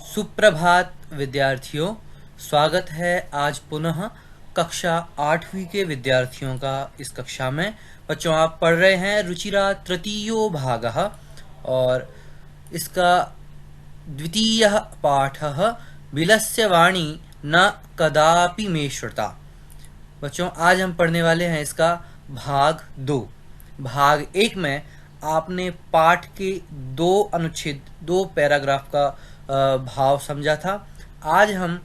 सुप्रभात विद्यार्थियों, स्वागत है आज पुनः कक्षा 8वीं के विद्यार्थियों का इस कक्षा में। बच्चों, आप पढ़ रहे हैं रुचिरा तृतीयो भागः और इसका द्वितीयः पाठः बिलस्य वाणी न कदापि मे श्रुता। बच्चों, आज हम पढ़ने वाले हैं इसका भाग 2। भाग 1 में आपने पाठ के 2 अनुच्छेद 2 पैराग्राफ का भाव समझा था। आज हम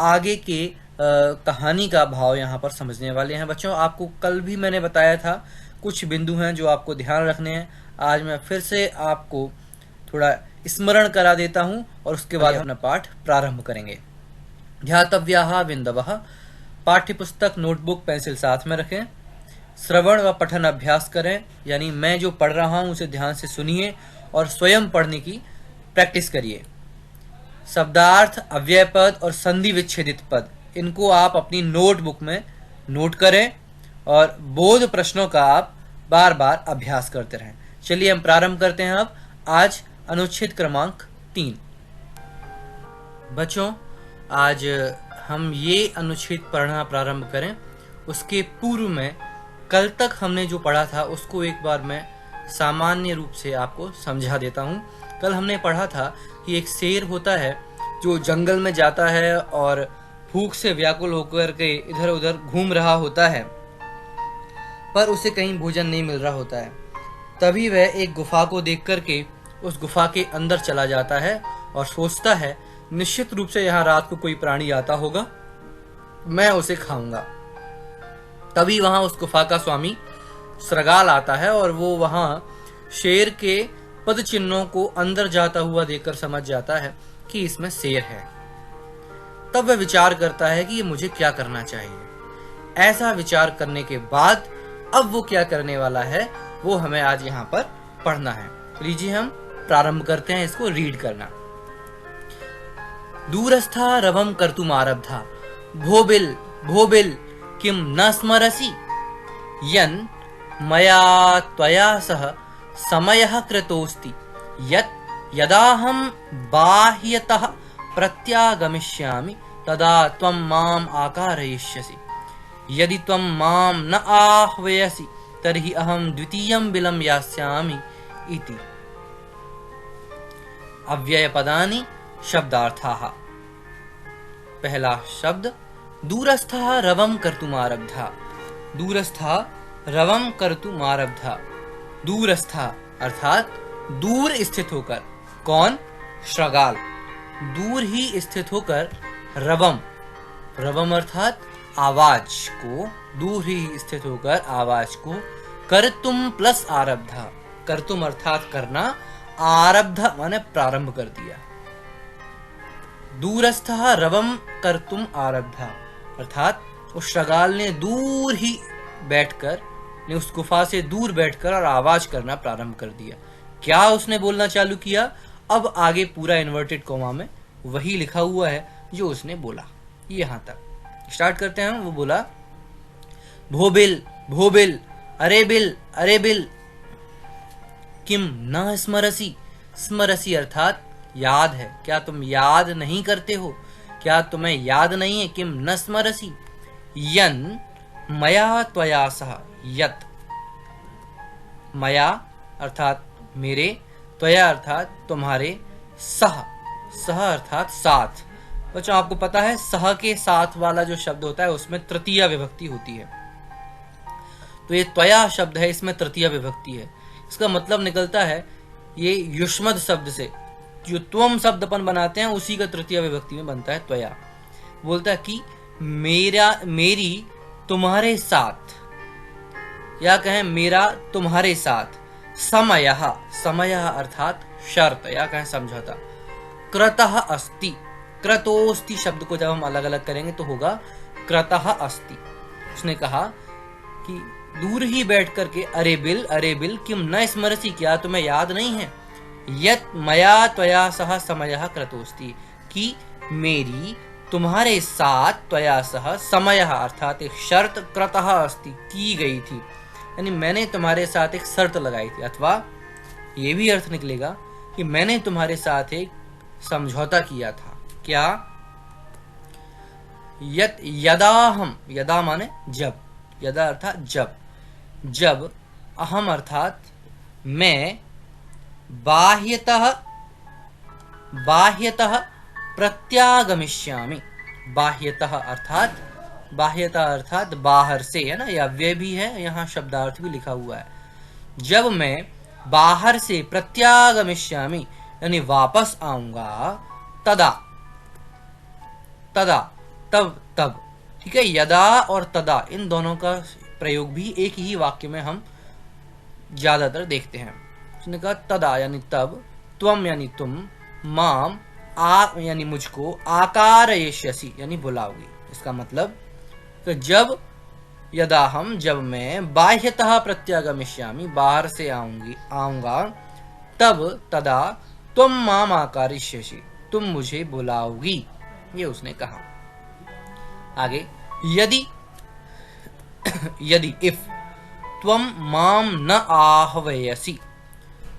आगे के कहानी का भाव यहाँ पर समझने वाले हैं। बच्चों, आपको कल भी मैंने बताया था कुछ बिंदु हैं जो आपको ध्यान रखने हैं। आज मैं फिर से आपको थोड़ा स्मरण करा देता हूँ और उसके बाद अपना पाठ प्रारंभ करेंगे। ध्यातव्याः बिंदवः। पाठ्य पुस्तक, नोटबुक, पेंसिल साथ में रखें। श्रवण व पठन अभ्यास करें, यानी मैं जो पढ़ रहा हूँ उसे ध्यान से सुनिए और स्वयं पढ़ने की प्रैक्टिस करिए। शब्दार्थ, अव्यय पद और संधि विच्छेदित पद, इनको आप अपनी नोटबुक में नोट करें और बोध प्रश्नों का आप बार बार अभ्यास करते रहें। चलिए हम प्रारंभ करते हैं अब आज अनुच्छेद क्रमांक 3। बच्चों, आज हम ये अनुच्छेद पढ़ना प्रारंभ करें उसके पूर्व में कल तक हमने जो पढ़ा था उसको एक बार मैं सामान्य रूप से आपको समझा देता हूँ। कल हमने पढ़ा था कि एक शेर होता है जो जंगल में जाता है और भूख से व्याकुल होकर के इधर उधर घूम रहा होता है, पर उसे कहीं भोजन नहीं मिल रहा होता है। तभी वह एक गुफा को देख करके उस गुफा के अंदर चला जाता है और सोचता है निश्चित रूप से यहाँ रात को कोई प्राणी आता होगा, मैं उसे खाऊंगा। तभी वहां उस गुफा का स्वामी श्रगाल आता है और वो वहां शेर के पद चिन्हों को अंदर जाता हुआ देखकर समझ जाता है कि इसमें शेर है। तब वह विचार करता है कि ये मुझे क्या करना चाहिए। ऐसा विचार करने के बाद अब वो क्या करने वाला है वो हमें आज यहाँ पर पढ़ना है। लीजिए हम प्रारंभ करते हैं इसको रीड करना। दूरस्था रवम कर्तुम आरब्धा, भोबिल भोबिल किम न स्मरसि, यन् मया त्वया सह समयः कृतोऽस्ति, यत् यदाहं बाह्यतः प्रत्यागमिष्यामि तदा त्वं माम् आकारयिष्यसि। यदि त्वं मां न आह्वयसि तर्हि अहं द्वितीयं बिलं यास्यामि इति। अव्ययपदानि शब्दार्थाः। पहला शब्द दूरस्थः रवं कर्तुम् आरब्धा। दूरस्थः रवं कर्तुम् आरब्धा। दूरस्था अर्थात दूर स्थित होकर। कौन? श्रगाल। दूर ही स्थित होकर रवम, रवम अर्थात आवाज को, दूर ही स्थित होकर आवाज को कर्तुम प्लस आरब्धा। कर्तुम अर्थात करना, आरब्धा माने प्रारंभ कर दिया। दूरस्थः रवम कर्तुम आरब्धा अर्थात उस श्रगाल ने दूर ही बैठकर, ने उस गुफा से दूर बैठकर और आवाज करना प्रारंभ कर दिया। क्या उसने बोलना चालू किया? अब आगे पूरा इन्वर्टेड कॉमा में वही लिखा हुआ है जो उसने बोला। यहां तक स्टार्ट करते हैं। वो बोला भोबिल भोबिल, अरे बिल, किम न स्मरसी। स्मरसी अर्थात याद है, क्या तुम याद नहीं करते हो? क्या तुम्हें याद नहीं है? किम न स्मरसी, यन मया त्वया सह, यत मया अर्थात मेरे, त्वया अर्थात तुम्हारे, सह, सह अर्थात साथ। बच्चों, आपको पता है सह के साथ वाला जो शब्द होता है उसमें तृतीया विभक्ति होती है। तो ये त्वया शब्द है, इसमें तृतीया विभक्ति है। इसका मतलब निकलता है ये युष्मद शब्द से जो त्वम शब्द अपन बनाते हैं उसी का तृतीय विभक्ति में बनता है त्वया। बोलता है कि मेरा, मेरी तुम्हारे साथ, या कहें मेरा तुम्हारे साथ, समयः, समयः अर्थात शर्त या कहें समझौता, कृतः अस्ति। कृतोस्ति शब्द को जब हम अलग अलग करेंगे तो होगा कृतः अस्ति। उसने कहा कि दूर ही बैठ करके अरे बिल किम न स्मरसी, क्या तुम्हें याद नहीं है? यत मया त्वया सह समयः कृतोस्ति, कि मेरी तुम्हारे साथ त्वया सह समयः अर्थात एक शर्त कृतः अस्ति की गई थी, यानी मैंने तुम्हारे साथ एक शर्त लगाई थी। अथवा ये भी अर्थ निकलेगा कि मैंने तुम्हारे साथ एक समझौता किया था। क्या? यत यदा हम, यदा माने जब, यदा अर्थात जब, जब अहम अर्थात मैं बाह्यतः, बाह्यतः प्रत्यागमिष्यामि, बाह्यतः अर्थात, बाह्यतः अर्थात बाहर से, है ना, यह अव्यय भी है, यहाँ शब्दार्थ भी लिखा हुआ है। जब मैं बाहर से प्रत्यागमिष्यामि यानी वापस आऊंगा, तदा, तदा तब, तब, ठीक है। यदा और तदा इन दोनों का प्रयोग भी एक ही वाक्य में हम ज्यादातर देखते हैं। उसने कहा तदा यानी तब, त्वम यानी तुम, माम आ यानी मुझको, आकारयिष्यसि यानी बुलाओगी। इसका मतलब तो जब, यदा हम, जब मैं, बाह्यतः प्रत्यागमिष्यामि बाहर से आऊंगा, तब, तदा त्वम माम आकारयिष्यसि तुम मुझे बुलाओगी, ये उसने कहा। आगे यदि, यदि इफ त्वम माम न आह्वयसि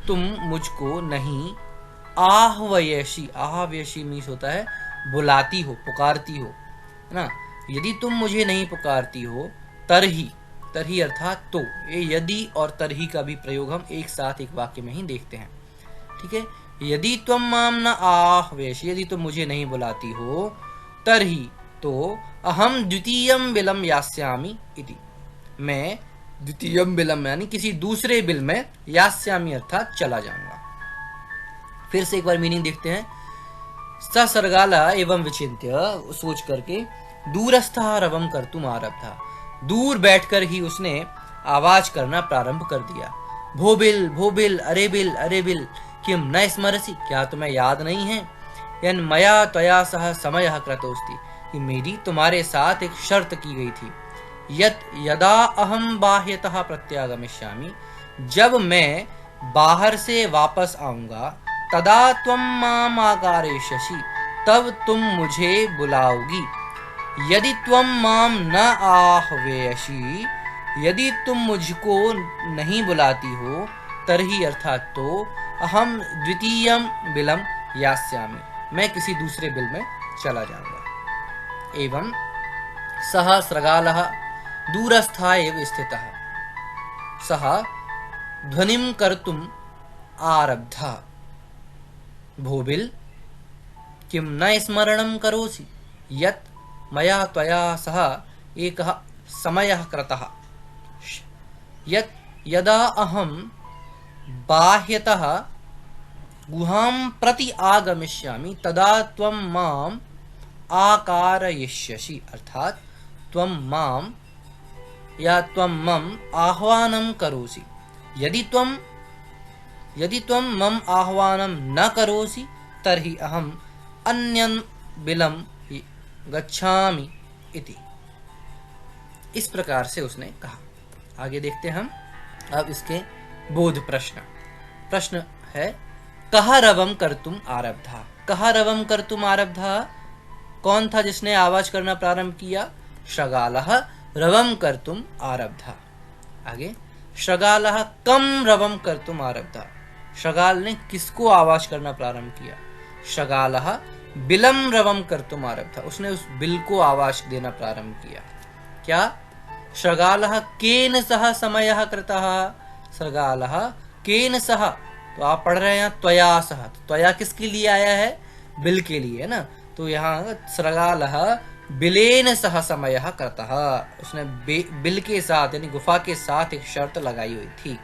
तुम मुझको नहीं आह्वयसि, आह्वयसि मीन्स होता है बुलाती हो, पुकारती हो, है ना। यदि तुम मुझे नहीं पुकारती हो, तरही, तरही अर्थात तो, ये यदि और तरही का भी प्रयोग हम एक साथ एक वाक्य में ही देखते हैं, ठीक है। यदि त्वम माम न आह्वयसि, यदि तुम मुझे नहीं बुलाती हो, तरही तो अहम द्वितीयम बिलम यास्यामि इति, मैं द्वितीयम बिलम यानी किसी दूसरे बिल में, यास्यामि अर्थात चला जाऊंगा। फिर से एक बार मीनिंग देखते हैं। ससर्गाला एवं विचिन्त्य, सोच करके, दूरस्थः रवम कर्तुम आरब्धा, दूर बैठकर ही उसने आवाज करना प्रारंभ कर दिया। भोबिल भोबिल, अरे बिल अरे बिल, किम न स्मरसि, क्या तुम्हें याद नहीं है? यन मया त्वया सह समयः कृतोस्ति, कि मेरी तुम्हारे साथ एक शर्त की गई थी। यत यदा अहम बाह्यतः प्रत्यागमिष्यामि, जब मैं बाहर से वापस आऊंगा, तदा त्वम माम आकारयिष्यसि तब तुम मुझे बुलाओगी। यदि त्वम माम न आह्वयसि, यदि तुम मुझको नहीं बुलाती हो, तरही अर्थात तो, अहम द्वितीयम बिलम यास्यामि, मैं किसी दूसरे बिल में चला जाऊंगा। एवं सह स्रगालः दूरस्था एव स्थितः, सह ध्वनिं कर्तुम् आरब्धः। भोबिल किं न स्मरणं करोसि, यत् मया त्वया सह एकः समयः कृतः। यत् यदा अहं बाह्यतः गुहां प्रति आगमिष्यामि, तदा त्वं माम् आकारयिष्यसि, अर्थात त्वं माम या त्वं मम आह्वानं करोसि। यदि त्वं मम आह्वानं न करोसि, तर्हि अहम् अन्यं बिलं गच्छामि इति। इस प्रकार से उसने कहा। आगे देखते हम अब इसके बोध प्रश्न। प्रश्न है, कः रवं कर्तुम् आरब्धा, कः रवं कर्तुम् आरब्धा, कौन था जिसने आवाज करना प्रारंभ किया? शृगालः रवं कर्तुम् आरब्धा। आगे शृगालः कम रवं कर्तुम् आरब्धा, शृगाल ने किसको आवाज करना प्रारंभ किया? शृगालः बिलम रवं कर्तुम् आरब्धा, उसने उस बिल को आवाज देना प्रारंभ किया। क्या? शृगालः केन सह समयः कृतः, शृगालः केन सह, तो आप पढ़ रहे हैं त्वया सह, त्वया किसके लिए आया है? बिल के लिए, है ना। तो यहाँ शृगालः बिलेन सह समयः कृतः, उसने बिल के साथ यानी गुफा के साथ एक शर्त लगाई हुई थी।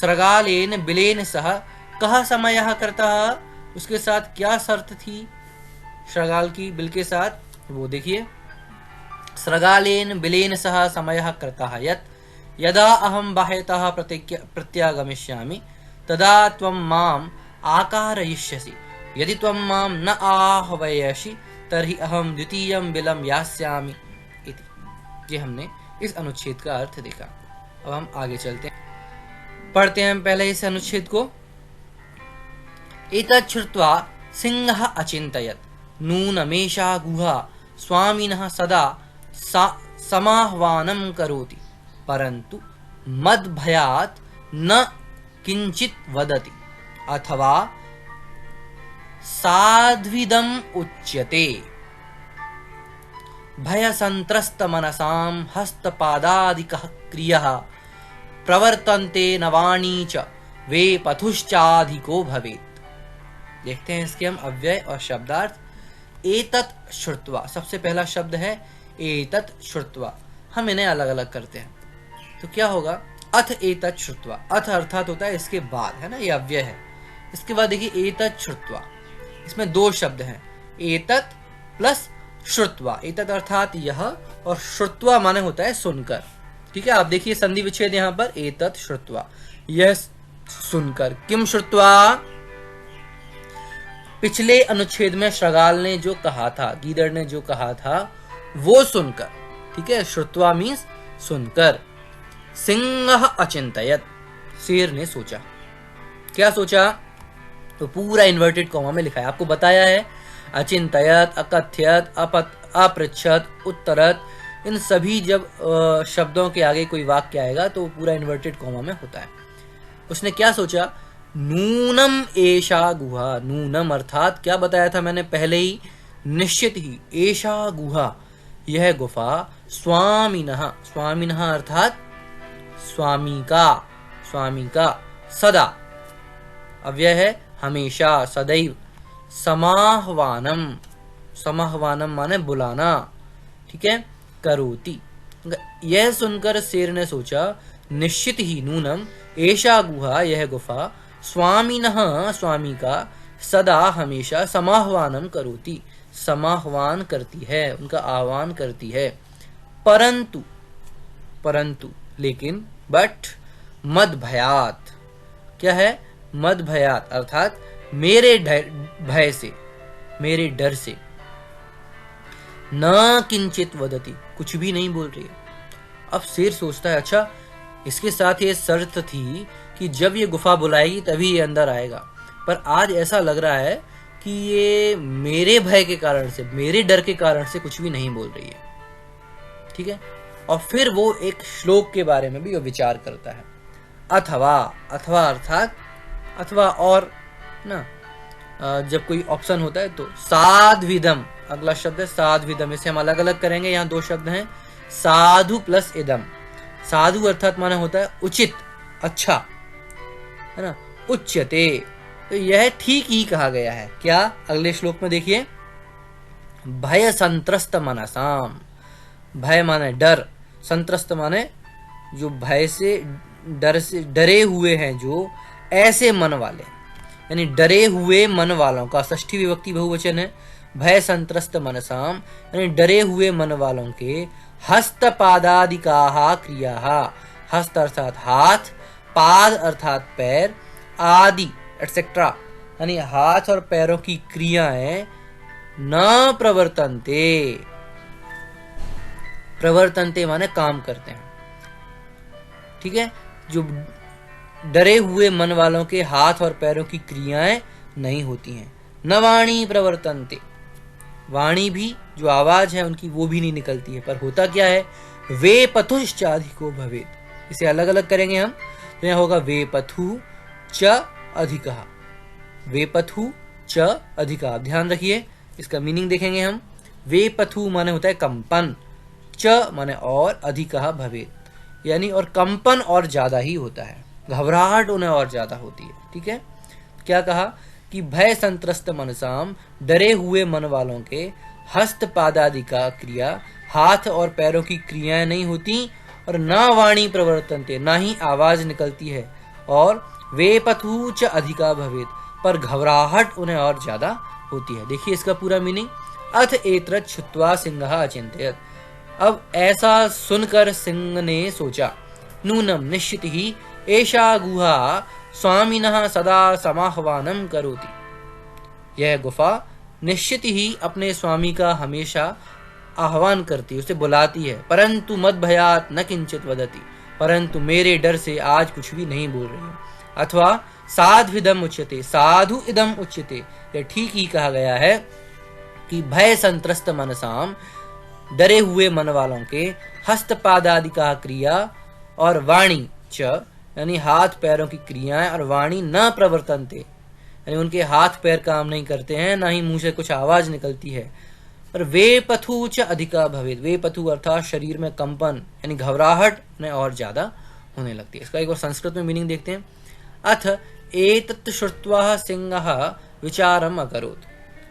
शृगालेन बिलेन सह कः समयः कृतः, उसके साथ क्या शर्त थी शृगाल की बिल के साथ, वो देखिए। शृगालेन बिलेन सह समयः कृतः यत् यदा अहं बाह्यतः प्रत्यागमिष्यामि, तदा त्वं माम् आकारयिष्यसि। यदि त्वं मां न आह्वयसि, तर्हि अहम द्वितीयं बिलं यास्यामि इति। ये हमने इस अनुच्छेद का अर्थ देखा। अब हम आगे चलते हैं, पढ़ते हैं पहले इस अनुच्छेद को। एतत् श्रुत्वा सिंहः अचिन्तयत्, नूनमेषा गुहा स्वामिनः सदा समाह्वानं करोति, परन्तु मद्भयात् न किञ्चित् वदति, अथवा साध्विदम उच्यते। भय संत्रस्त मनसाम हस्तपादादिकः क्रियः प्रवर्तन्ते नवाणी च वे पथुश्चाधिको भवेत्। देखते हैं इसके हम अव्यय और शब्दार्थ। एतत् श्रुत्वा, सबसे पहला शब्द है एतत् श्रुत्वा, हम इन्हें अलग अलग करते हैं तो क्या होगा, अथ एतत् श्रुत्वा, अथ अर्थात होता है इसके बाद, है ना, ये अव्यय है। इसके बाद देखिए एतत् श्रुत्वा, इसमें दो शब्द हैं, एतत् प्लस श्रुत्वा। एतत् अर्थात यह, और श्रुत्वा माने होता है सुनकर। ठीक है, आप देखिए संधि विच्छेद यहाँ पर, एतत् श्रुत्वा, यह सुनकर। किम श्रुत्वा, पिछले अनुच्छेद में श्रगाल ने जो कहा था, गीदड़ ने जो कहा था वो सुनकर। ठीक है, श्रुत्वा मीन्स सुनकर। सिंह अचिंतयत, शेर ने सोचा। क्या सोचा, तो पूरा इन्वर्टेड कॉमा में लिखा है, आपको बताया है। अचिंतयत, अकथ्यत, अपृच्छत, उत्तरत, इन सभी जब शब्दों के आगे कोई वाक्य आएगा तो पूरा इन्वर्टेड कॉमा में होता है। उसने क्या सोचा, नूनम एषा गुहा, नूनम अर्थात क्या बताया था मैंने पहले ही, निश्चित ही, एषा गुहा, यह गुफा, स्वामिनः, स्वामिनः अर्थात स्वामी का, स्वामी का, सदा, अव्यय है हमेशा, सदैव, समाह्वानम, समाह्वानम माने बुलाना। ठीक है, करोति, यह सुनकर शेर ने सोचा, निश्चित ही, नूनम एषा गुहा, यह गुफा, स्वामिनः स्वामी का, सदा हमेशा, समाह्वानम करोति, समाह्वान करती है, उनका आह्वान करती है। परंतु, परंतु लेकिन, बट, मद भयात, क्या है, मद भयात अर्थात मेरे भय से, मेरे डर से, न किंचित वदति, कुछ भी नहीं बोल रही है। अब शेर सोचता है, अच्छा इसके साथ ये शर्त थी कि जब ये गुफा बुलाएगी तभी ये अंदर आएगा, पर आज ऐसा लग रहा है कि ये मेरे भय के कारण से, मेरे डर के कारण से कुछ भी नहीं बोल रही है। ठीक है, और फिर वो एक श्लोक के बारे में भी विचार करता है। अथवा, अथवा अर्थात अथवा और ना, जब कोई ऑप्शन होता है तो साध्विदम, अगला शब्द है साध्विदम, इसे हम अलग अलग करेंगे। यहाँ दो शब्द हैं, साधु प्लस इदम। साधु अर्थात माना होता है उचित, अच्छा, है ना, उच्यते, तो यह ठीक ही कहा गया है। क्या, अगले श्लोक में देखिए, भय संत्रस्त मनसाम, भय माने डर, संत्रस्त माने जो भय से, डर से डरे हुए हैं, जो ऐसे मन वाले, यानी डरे हुए मन वालों का षष्ठी विभक्ति बहुवचन है। भय संत्रस्त मनसाम यानी डरे हुए मन वालों के, हस्तपादादिकाः क्रियाः, हस्त अर्थात हाथ, पाद अर्थात पैर, आदि एटसेट्रा यानी हाथ और पैरों की क्रियाएं, न प्रवर्तन्ते, प्रवर्तन्ते माने काम करते हैं। ठीक है, जो डरे हुए मन वालों के हाथ और पैरों की क्रियाएं नहीं होती हैं। न वाणी प्रवर्तन्ते, वाणी भी जो आवाज है उनकी वो भी नहीं निकलती है, पर होता क्या है, वे पथुश्चाधिको भवेत्, इसे अलग अलग करेंगे हम तो यहाँ होगा वे पथु च अधिकः, वे पथु च अधिकः। ध्यान रखिए इसका मीनिंग देखेंगे हम। वे पथु माने होता है कंपन, च माने और, अधिकः भवेत् यानी और कंपन और ज्यादा ही होता है, घबराहट उन्हें और ज्यादा होती है। ठीक है, क्या कहा कि भय संत्रस्त मनसाम, डरे हुए मन वालों के, हस्तपादादि का क्रिया, हाथ और पैरों की क्रियाएं नहीं होती, और न वाणी प्रवर्तन्ते, ना ही आवाज निकलती है, और वे पथु च अधिका भवेत्, पर घबराहट उन्हें और ज्यादा होती है। देखिए इसका पूरा मीनिंग, अथ एतत् श्रुत्वा सिंहः अचिन्तयत्, अब ऐसा सुनकर सिंह ने सोचा, नूनम निश्चित ही, एषा गुहा स्वामिनः सदा समाह्वानं करोति, यह गुफा निश्चित ही अपने स्वामी का हमेशा आह्वान करती है, उसे बुलाती है। परंतु मद भयात न किंचित वदति, परंतु मेरे डर से आज कुछ भी नहीं बोल रही है। अथवा साध्विदम उच्यते, साधु इदम उच्यते, यह ठीक ही कहा गया है कि भय संत्रस्त मनसाम, डरे हुए मन वालों के, हस्तपादादि का क्रिया और वाणी च यानी हाथ पैरों की क्रियाएं और वाणी न प्रवर्तन्ते यानी उनके हाथ पैर काम नहीं करते हैं, ना ही मुंह से कुछ आवाज निकलती है। पर वे पथु च अधिका भवेद, वे पथु अर्थात शरीर में कंपन यानी घबराहट में और ज्यादा होने लगती है। इसका एक बार संस्कृत में मीनिंग देखते हैं। अथ एतत् श्रुत्वा सिंहः विचारम् अकरोत्,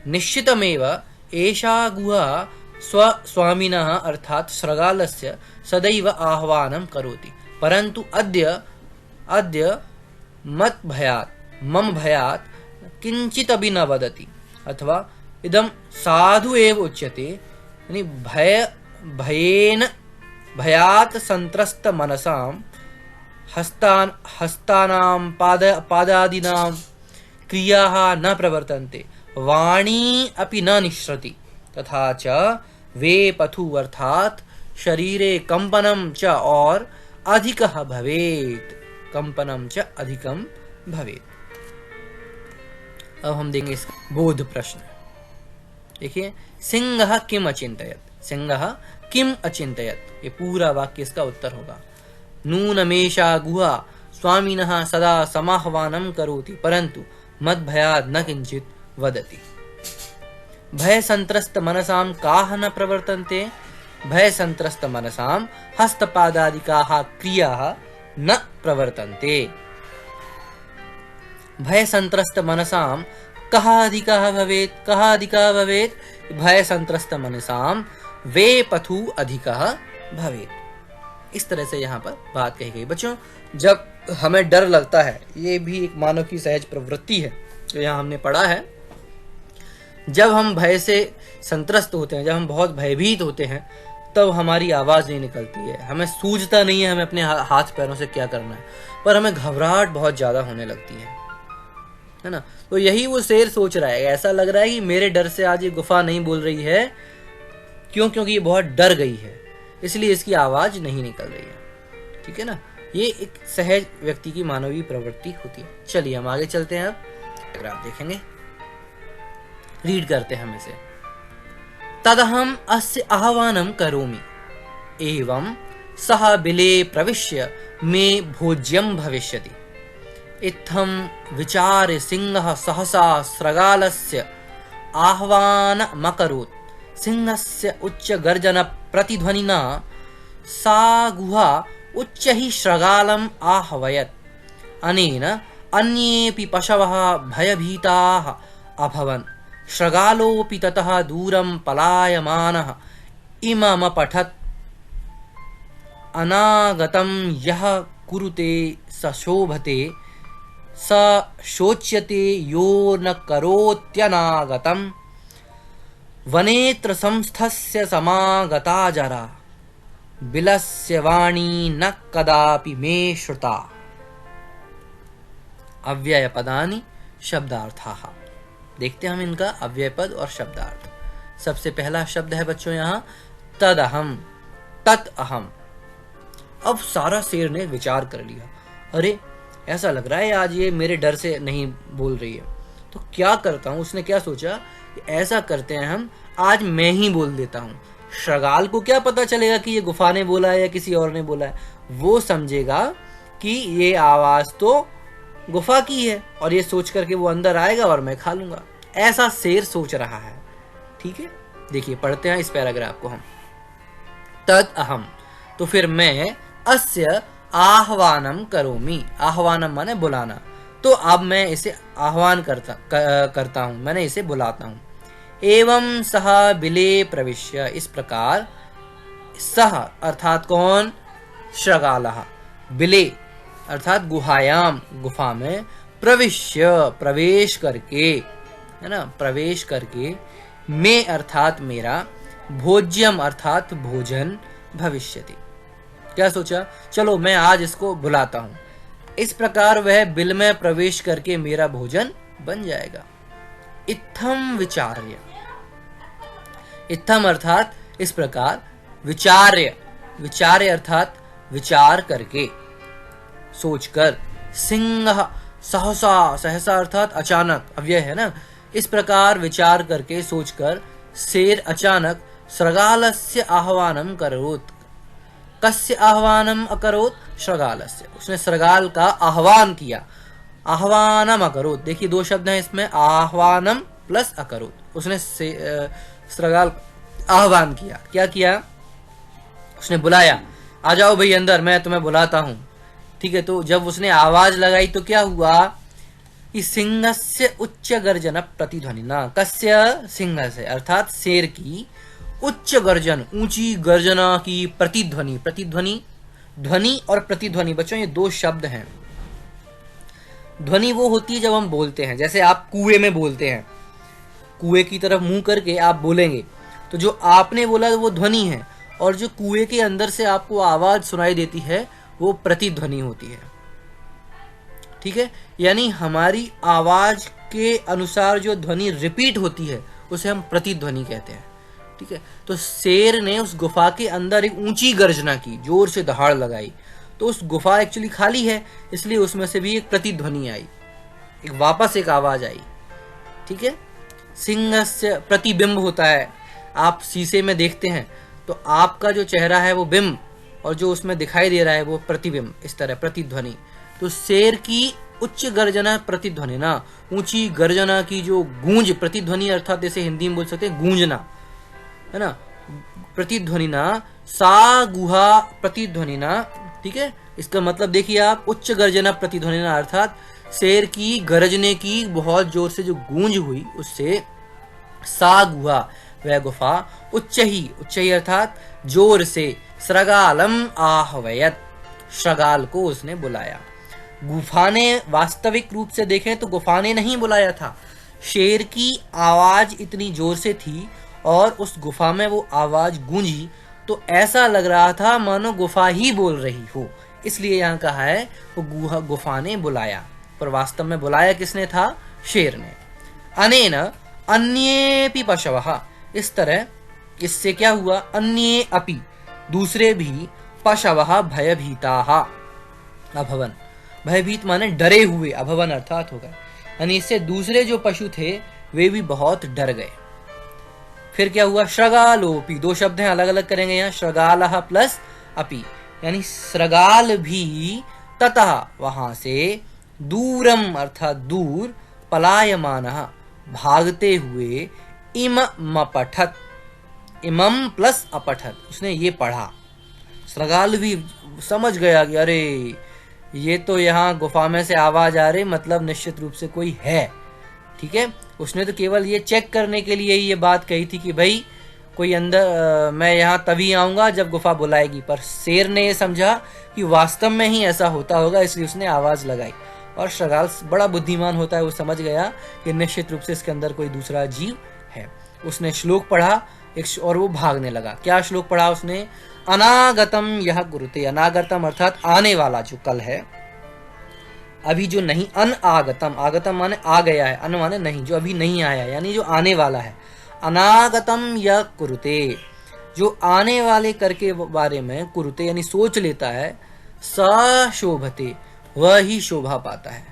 निश्चितमेव एषा गुहा स्वामिनः अर्थात श्रगालस्य सदैव आह्वानं करोति, परन्तु अद्य मम भयात् किंचिदपि न वदति। अथवा इदं साधु एव उच्यते, यानी भयात् संत्रस्त मनसां हस्तानां पादादीनां क्रियाः न प्रवर्तन्ते, वाणी अपि न निश्रति, तथा च वे पथु अर्थात शरीरे कंपनम च और अधिकः भवेत्, कंपनम च अधिकम भवेत्। अब हम देंगे इसका बोध प्रश्न। देखिए, सिंहः किम अचिंतयत्, सिंहः किम अचिंतयत्, ये पूरा वाक्य इसका उत्तर होगा। नूनमेषा गुहा स्वामिनः सदा समाह्वानं करोति, परंतु मद्भयात् न किंचित वदति। भय संत्रस्त मनसां काः न प्रवर्तन्ते, भय संत्रस्त मनसां हस्तपादादिकाः क्रियाः न प्रवर्तन्ते। भय संत्रस्त मनसां कः अधिकः भवेत्, कः अधिकः भवेत्, भय संत्रस्त मनसां वे पथु अधिकः भवेत्। इस तरह से यहाँ पर बात कही गई। बच्चों, जब हमें डर लगता है, ये भी एक मानव की सहज प्रवृत्ति है जो यहाँ हमने पढ़ा है। जब हम भय से संत्रस्त होते हैं, जब हम बहुत भयभीत होते हैं, तब हमारी आवाज नहीं निकलती है, हमें सूझता नहीं है हमें अपने हाथ पैरों से क्या करना है, पर हमें घबराहट बहुत ज्यादा होने लगती है ना। तो यही वो शेर सोच रहा है, ऐसा लग रहा है कि मेरे डर से आज ये गुफा नहीं बोल रही है, क्योंकि ये बहुत डर गई है, इसलिए इसकी आवाज नहीं निकल रही है। ठीक है ना, ये एक सहज व्यक्ति की मानवीय प्रवृत्ति होती है। चलिए हम आगे चलते हैं। अब आप देखेंगे, रीड करते हैं हम इसे। तदहम अस्य आह्वानं करोमि, एवं सः बिले प्रविश्य मे भोज्यं भविष्यति। इत्थं विचार्य सिंहः सहसा स्रगालस्य आह्वानमकरोत्। सिंहस्य उच्चगर्जन प्रतिध्वनिना सा गुहा उच्चैः श्रगालम् आह्वयत्। अनेन अन्येऽपि पशवः भयभीताः अभवन्। श्रगालोऽपि ततः दूरं पलायमानः इममपठत्। अनागतं यः कुरुते स शोभते, स शोच्यते यो न करोत्यनागतम्। वनेत्र संस्थस्य समागता जरा, बिलस्य वाणी न कदापि मे श्रुता। अव्यय पदानि शब्दार्थाः। देखते हैं हम इनका अव्यय पद और शब्दार्थ। सबसे पहला शब्द है बच्चों यहाँ तदहम, तत् अहम। अब सारा शेर ने विचार कर लिया, अरे ऐसा लग रहा है आज ये मेरे डर से नहीं बोल रही है, तो क्या करता हूँ। उसने क्या सोचा, ऐसा करते हैं हम, आज मैं ही बोल देता हूँ। श्रगाल को क्या पता चलेगा कि ये गुफा ने बोला है या किसी और ने बोला है, वो समझेगा कि ये आवाज तो गुफा की है, और ये सोच करके वो अंदर आएगा और मैं खा लूंगा। ऐसा शेर सोच रहा है। ठीक है, देखिए पढ़ते हैं इस पैराग्राफ को हम। तद अहम, तो फिर मैं अस्य आह्वानम करोमि। आह्वानम माने बुलाना, तो अब मैं इसे आह्वान करता हूं, मैंने इसे बुलाता हूं। एवं सह बिले प्रविश्य, इस प्रकार सह अर्थात कौन, श्रगालः, बिले अर्थात गुहायाम, गुफा में, प्रविश्य प्रवेश करके, है ना, प्रवेश करके, में अर्थात मेरा, भोज्यम अर्थात भोजन, भविष्यति, क्या सोचा, चलो मैं आज इसको बुलाता हूं। इस प्रकार वह बिल में प्रवेश करके मेरा भोजन बन जाएगा। इत्थम विचार्य, इत्थम अर्थात इस प्रकार, विचार्य, विचार्य अर्थात विचार करके, सोचकर, सिंह सहसा, सहसा अर्थात अचानक, अव्यय है ना, इस प्रकार विचार करके सोचकर शेर अचानक श्रगालस्य आह्वानम करोत्। कस्य आह्वानम अकरोत्, श्रगालस्य, उसने श्रगाल का आह्वान किया। आह्वानम अकरोत्। देखिए दो शब्द हैं इसमें, आह्वानम प्लस अकरोत्। उसने श्रगाल आह्वान किया, क्या किया, उसने बुलाया, आ जाओ भाई अंदर, मैं तुम्हें बुलाता हूं। ठीक है, तो जब उसने आवाज लगाई तो क्या हुआ कि सिंहस्य उच्च गर्जन प्रतिध्वनि ना, कस्य, सिंह से, अर्थात शेर की उच्च गर्जन, ऊंची गर्जना की प्रतिध्वनि। प्रतिध्वनि, ध्वनि और प्रतिध्वनि बच्चों ये दो शब्द हैं। ध्वनि वो होती है जब हम बोलते हैं, जैसे आप कुएं में बोलते हैं, कुएं की तरफ मुंह करके आप बोलेंगे तो जो आपने बोला वो ध्वनि है, और जो कुएं के अंदर से आपको आवाज सुनाई देती है वो प्रतिध्वनि होती है। ठीक है, यानी हमारी आवाज के अनुसार जो ध्वनि रिपीट होती है उसे हम प्रतिध्वनि कहते हैं। ठीक है, तो शेर ने उस गुफा के अंदर एक ऊंची गर्जना की, जोर से दहाड़ लगाई, तो उस गुफा एक्चुअली खाली है, इसलिए उसमें से भी एक प्रतिध्वनि आई, एक वापस एक आवाज आई। ठीक है, सिंह से प्रतिबिंब होता है, आप शीशे में देखते हैं तो आपका जो चेहरा है वो बिंब, और जो उसमें दिखाई दे रहा है वो प्रतिबिंब, इस तरह प्रतिध्वनि। तो शेर की उच्च गर्जना प्रतिध्वनि ना, ऊंची गर्जना की जो गूंज, प्रतिध्वनि अर्थात जैसे हिंदी में बोल सकते हैं गूंजना, है ना, प्रतिध्वनि ना, सा गुहा प्रतिध्वनि ना। ठीक है, इसका मतलब देखिए आप, उच्च गर्जना प्रतिध्वनि ना अर्थात शेर की गरजने की बहुत जोर से जो गूंज हुई उससे सा गुहा, वह गुफा, उच्च ही अर्थात जोर से, श्रगालम आह्वयत, श्रगाल को उसने बुलाया। गुफा ने वास्तविक रूप से देखें तो गुफा ने नहीं बुलाया था, शेर की आवाज इतनी जोर से थी और उस गुफा में वो आवाज गूंजी तो ऐसा लग रहा था मानो गुफा ही बोल रही हो, इसलिए यहाँ कहा है वो गुफा ने बुलाया, पर वास्तव में बुलाया किसने था, शेर ने। अनेन अन्येपि पशवः, इस तरह इससे क्या हुआ, अन्ये अपि, दूसरे भी, पशवः भयभीताः अभवन, भयभीत माने डरे हुए, अभवन अर्थात होगा, यानी इससे दूसरे जो पशु थे वे भी बहुत डर गए। फिर क्या हुआ, श्रगालोपि, दो शब्द हैं अलग अलग करेंगे यहाँ, श्रगालः प्लस अपि, यानी श्रगाल भी ततः वहां से, दूरम अर्थात दूर, पलायमानः भागते हुए, इममपठत, इमम प्लस अपठत, उसने ये पढ़ा। श्रगाल भी समझ गया कि अरे ये तो यहाँ गुफा में से आवाज आ रही, मतलब निश्चित रूप से कोई है। ठीक है, उसने तो केवल ये चेक करने के लिए ये बात कही थी कि भाई कोई अंदर, मैं यहाँ तभी आऊंगा जब गुफा बुलाएगी, पर शेर ने ये समझा कि वास्तव में ही ऐसा होता होगा, इसलिए उसने आवाज लगाई। और श्रगाल बड़ा बुद्धिमान होता है, वो समझ गया कि निश्चित रूप से इसके अंदर कोई दूसरा जीव है। उसने श्लोक पढ़ा और वो भागने लगा। क्या श्लोक पढ़ा उसने, अनागतम यह कुरुते, अनागतम अर्थात आने वाला, जो कल है, अभी जो नहीं, अनागतम, आगतम माने आ गया है, अन माने नहीं, जो अभी नहीं आया, यानी जो आने वाला है। अनागतम यह कुरुते, जो आने वाले कर के बारे में कुरुते यानी सोच लेता है, स शोभते, वह ही शोभा पाता है।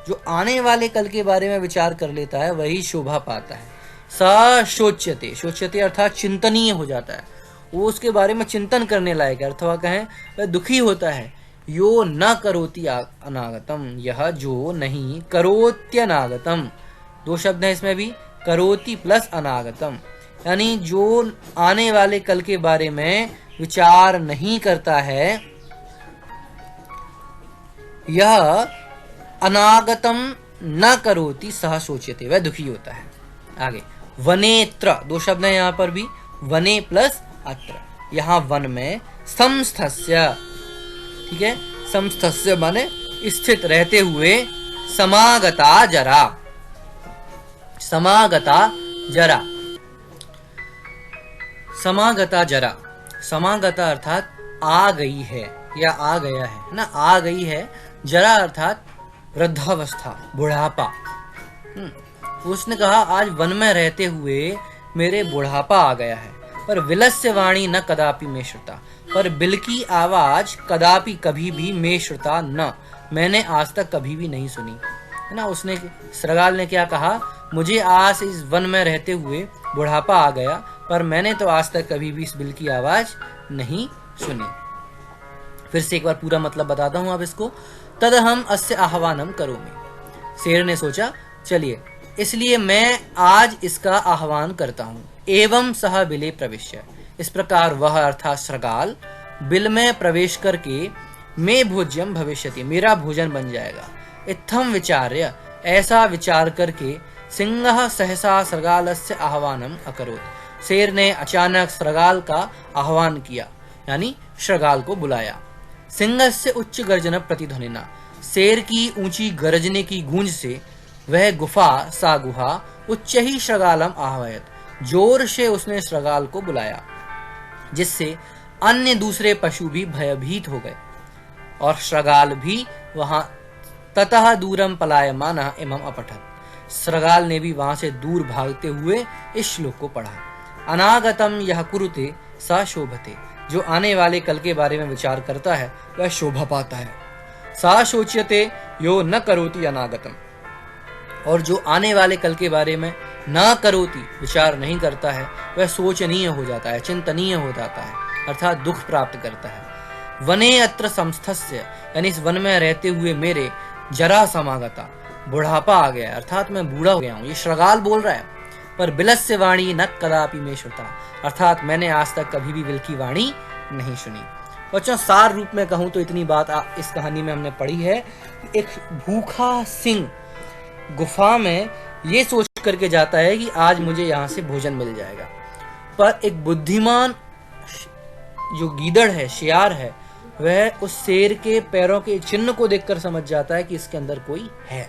जो आने वाले कल के बारे में विचार कर लेता है वही शोभा पाता है। स शोच्यते, शोच्यते अर्थात चिंतनीय हो जाता है, वो उसके बारे में चिंतन करने लायक है, अथवा कहें वह दुखी होता है। यो न करोति अनागतम, यह जो नहीं, करोत्यनागतम, दो शब्द हैं इसमें भी, करोति प्लस अनागतम, यानी जो आने वाले कल के बारे में विचार नहीं करता है, यह अनागतम न करोति सह सोच्यते, वह दुखी होता है। आगे वनेत्र, दो शब्द हैं यहाँ पर भी, वने प्लस अत्र, यहाँ वन में, संस्थस्य, ठीक है, संस्थस्य माने स्थित रहते हुए, समागता जरा, समागता जरा, समागता जरा, समागता अर्थात आ गई है या आ गया है ना, आ गई है, जरा अर्थात वृद्धावस्था, बुढ़ापा। उसने कहा आज वन में रहते हुए मेरे बुढ़ापा आ गया है, पर विलस्य वाणी न कदापि में श्रुता, पर बिल की आवाज कदापि कभी भी में श्रुता न, मैंने आज तक कभी भी नहीं सुनी, है ना। उसने, श्रगाल ने क्या कहा, मुझे आज इस वन में रहते हुए बुढ़ापा आ गया, पर मैंने तो आज तक कभी भी इस बिल की आवाज नहीं सुनी। फिर से एक बार पूरा मतलब बताता हूं आप इसको। तद हम अस्य आह्वानम करोमि, शेर ने सोचा, चलिए इसलिए मैं आज इसका आह्वान करता हूँ। एवं सह बिले प्रविश्य, इस प्रकार वह अर्थात श्रगाल बिल में प्रवेश करके मे भोज्यम भविष्यति, मेरा भोजन बन जाएगा। इत्थम विचार्य, ऐसा विचार करके सिंह सहसा श्रगालस्य आह्वानम अकरोत्, शेर ने अचानक श्रगाल का आह्वान किया, यानी श्रगाल को बुलाया। सिंहस्य उच्च गर्जन प्रतिध्वनिना, शेर की ऊंची गरजने की गूंज से वह गुफा सा गुहा उच्च ही श्रगालम आह्वयत, जोर से उसने श्रगाल को बुलाया, जिससे अन्य दूसरे पशु भी भयभीत हो गए और श्रगाल भी वहां ततः दूरम पलायमान एवं अपठत, श्रगाल ने भी वहां से दूर भागते हुए इस श्लोक को पढ़ा। अनागतम यह कुरुते स शोभते, जो आने वाले कल के बारे में विचार करता है वह शोभा पाता है। सा शोच्यते यो न करोति अनागतम, और जो आने वाले कल के बारे में न करोति विचार नहीं करता है वह शोचनीय हो जाता है, चिंतनीय हो जाता है, अर्थात दुख प्राप्त करता है। वने अत्र संस्थस्य, यानी इस वन में रहते हुए मेरे जरा समागता, बुढ़ापा आ गया, अर्थात मैं बूढ़ा हो गया हूँ। ये श्रगाल बोल रहा है। पर बिलस्य वाणी न कदापि में श्रुता, अर्थात मैंने आज तक कभी भी बिल की वाणी नहीं सुनी। बच्चों सार रूप में कहूं तो इतनी बात इस कहानी में हमने पढ़ी है कि एक भूखा सिंह गुफा में ये सोच करके जाता है कि आज मुझे यहाँ से भोजन मिल जाएगा, पर एक बुद्धिमान जो गीदड़ है, शियार है, वह उस शेर के पैरों के चिन्ह को देखकर समझ जाता है कि इसके अंदर कोई है।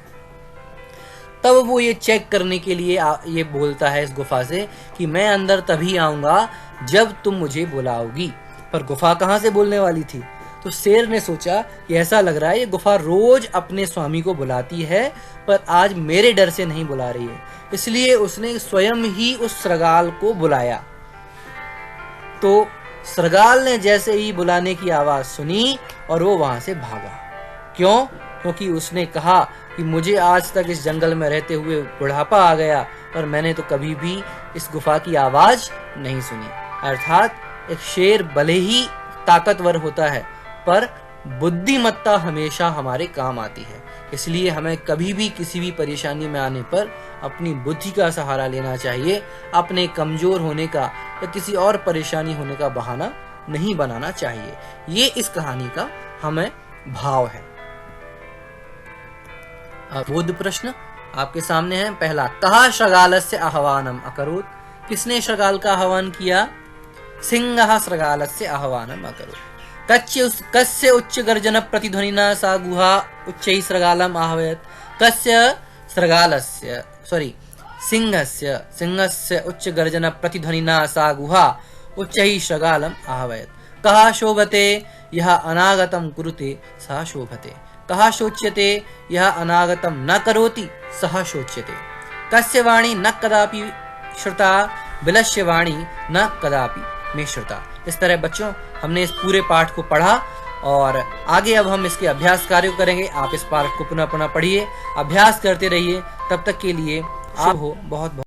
तब वो ये चेक करने के लिए ये बोलता है इस गुफा से कि मैं अंदर तभी आऊंगा जब तुम मुझे बुलाओगी। पर गुफा कहाँ से बोलने वाली थी? तो शेर ने सोचा कि ऐसा लग रहा है ये गुफा रोज अपने स्वामी को बुलाती है, पर आज मेरे डर से नहीं बुला रही है, इसलिए उसने स्वयं ही उस श्रगाल को बुलाया। तो श्रगाल ने जैसे ही बुलाने की आवाज सुनी और वो वहां से भागा। क्यों? क्योंकि उसने कहा कि मुझे आज तक इस जंगल में रहते हुए बुढ़ापा आ गया और मैंने तो कभी भी इस गुफा की आवाज नहीं सुनी। अर्थात एक शेर भले ही ताकतवर होता है, पर बुद्धिमत्ता हमेशा हमारे काम आती है। इसलिए हमें कभी भी किसी भी परेशानी में आने पर अपनी बुद्धि का सहारा लेना चाहिए, अपने कमजोर होने का या किसी और परेशानी होने का बहाना नहीं बनाना चाहिए। ये इस कहानी का हमें भाव है। बोध प्रश्न आपके सामने है। पहला, कहा श्रगालस्य आह्वानम अकरोत्, किसने श्रगाल का आह्वान किया? सिंह श्रगालस्य आह्वानम अकरोत्। कस्य उच्च गर्जन प्रतिध्वनिना सा गुहा उच्चैः श्रगालम आह्वयत्। कस्य श्रगालस्य सिंहस्य उच्च गर्जन प्रतिध्वनिना सा गुहा उच्चैः श्रगालम आह्वयत्। कहा शोभते यह अनागतम कुरुते सः शोभते। कहा शोच्यते यह अनागतम न करोति सः शोच्यते। कस्य वाणी न कदापि श्रुता बिलस्य वाणी न कदापि में श्रुता। इस तरह बच्चों हमने इस पूरे पाठ को पढ़ा और आगे अब हम इसके अभ्यास कार्य करेंगे। आप इस पाठ को पुनः पुनः पढ़िए, अभ्यास करते रहिए। तब तक के लिए आप हो बहुत बहुत